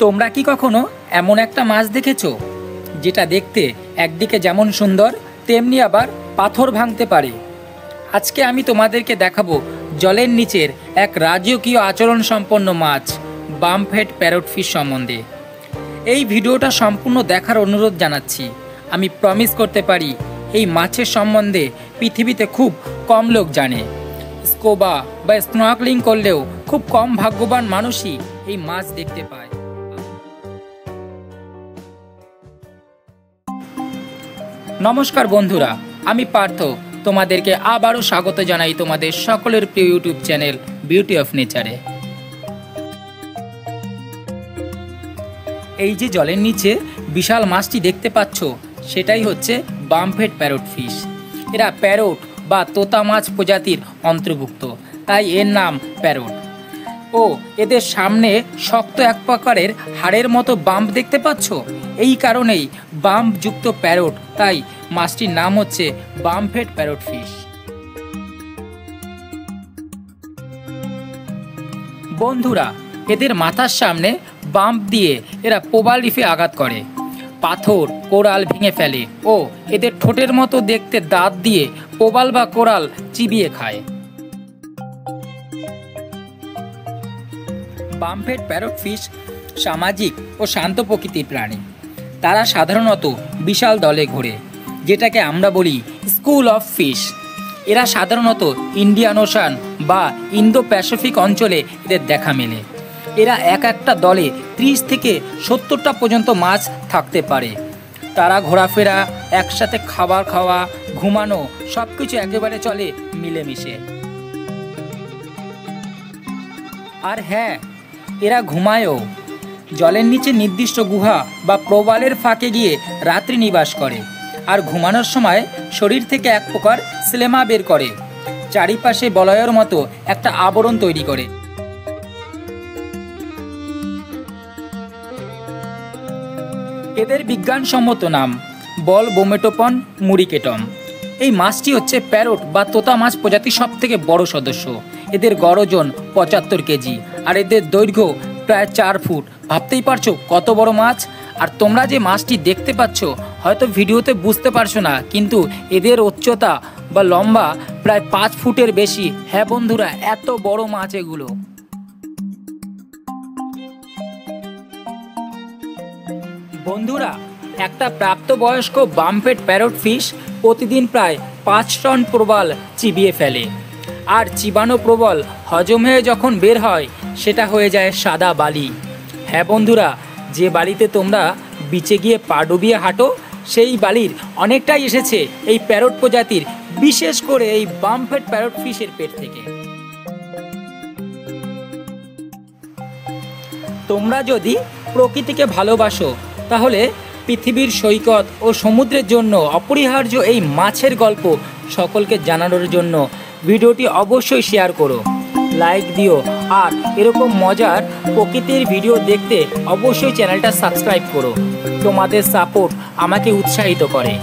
তোমরা কি কখনো এমন একটা মাছ দেখেছো যেটা দেখতে একদিকে যেমন সুন্দর তেমনি আবার পাথর ভাঙতে পারে? আজকে আমি তোমাদেরকে দেখাবো জলের নিচের এক রাজকীয় আচরণ সম্পন্ন মাছ বামফেট প্যারটফিশ সম্বন্ধে। এই ভিডিওটা সম্পূর্ণ দেখার অনুরোধ জানাচ্ছি। আমি প্রমিস করতে পারি এই মাছের সম্বন্ধে পৃথিবীতে খুব কম লোক জানে। স্কুবা বা স্নর্কেলিং করলেও খুব কম ভাগ্যবান মানুষই এই মাছ দেখতে পায়। নমস্কার বন্ধুরা, আমি পার্থ তোমাদেরকে আবারও স্বাগত জানাই তোমাদের সকলের প্রিয় ইউটিউব চ্যানেল বিউটি অফ নেচারে। এই যে জলের নিচে বিশাল মাছটি দেখতে পাচ্ছ সেটাই হচ্ছে বামফেট প্যারটফিশ। এরা প্যারট বা তোতা মাছ প্রজাতির অন্তর্ভুক্ত, তাই এর নাম প্যারট। ও এদের সামনে শক্ত এক প্রকারের হাড়ের মতো বাম্প দেখতে পাচ্ছ, এই কারণেই বাম্প যুক্ত প্যারট, তাই মাছটির নাম হচ্ছে বামফেট প্যারটফিশ। বন্ধুরা, এদের মাথার সামনে বাম্প দিয়ে এরা প্রবাল রিফে আঘাত করে, পাথর কোরাল ভেঙে ফেলে ও এদের ঠোঁটের মতো দেখতে দাঁত দিয়ে প্রবাল বা কোরাল চিবিয়ে খায়। বামফেট প্যারটফিশ সামাজিক ও শান্ত প্রকৃতির প্রাণী। তারা সাধারণত বিশাল দলে ঘোরে, যেটাকে আমরা বলি স্কুল অফ ফিশ। এরা সাধারণত ইন্ডিয়ান ওশান বা ইন্দো প্যাসিফিক অঞ্চলে এদের দেখা মেলে। এরা একটা দলে 30 থেকে 70টা পর্যন্ত মাছ থাকতে পারে। তারা ঘোরাফেরা, একসাথে খাবার খাওয়া, ঘুমানো সবকিছু একেবারে চলে মিলেমিশে। আর হ্যাঁ, এরা ঘুমায়ও। জলের নিচে নির্দিষ্ট গুহা বা প্রবালের ফাঁকে গিয়ে রাত্রি নিবাস করে, আর ঘুমানোর সময় শরীর থেকে এক প্রকার স্লেমা বের করে, চারিপাশে বলয়ের মতো একটা আবরণ তৈরি করে। এদের বিজ্ঞানসম্মত নাম বল বোমেটোপন মুরিকেটম। এই মাছটি হচ্ছে প্যারট বা তোতা মাছ প্রজাতির সব থেকে বড় সদস্য। এদের গড় ওজন 75 কেজি আর এদের দৈর্ঘ্য প্রায় 4 ফুট। ভাবতেই পারছো কত বড় মাছ। আর তোমরা যে মাছটি দেখতে পাচ্ছ হয়তো ভিডিওতে বুঝতে পারছো না, কিন্তু এদের উচ্চতা বা লম্বা প্রায় 5 ফুটের বেশি। হ্যাঁ বন্ধুরা, এত বড় মাছ এগুলো। বন্ধুরা, একটা প্রাপ্তবয়স্ক বামফেট প্যারটফিশ প্রতিদিন প্রায় 5 টন প্রবাল চিবিয়ে ফেলে। আর চিবানো প্রবাল হজম হয়ে যখন বের হয় সেটা হয়ে যায় সাদা বালি। হ্যাঁ বন্ধুরা, যে বালিতে তোমরা বিচে গিয়ে পা ডুবিয়ে হাঁটো সেই বালির অনেকটাই এসেছে এই প্যারট প্রজাতির, বিশেষ করে এই বামফেট প্যারটফিশের পেট থেকে। তোমরা যদি প্রকৃতিকে ভালোবাসো তাহলে পৃথিবীর সৈকত ও সমুদ্রের জন্য অপরিহার্য এই মাছের গল্প সকলকে জানানোর জন্য ভিডিওটি অবশ্যই শেয়ার করো, লাইক দিও, আর এরকম মজার প্রকৃতির ভিডিও দেখতে অবশ্যই চ্যানেলটা সাবস্ক্রাইব করো। তোমাদের সাপোর্ট আমাকে উৎসাহিত করে।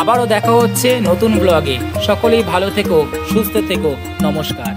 আবারও দেখা হচ্ছে নতুন ব্লগে। সকলেই ভালো থেকো, সুস্থ থেকো। নমস্কার।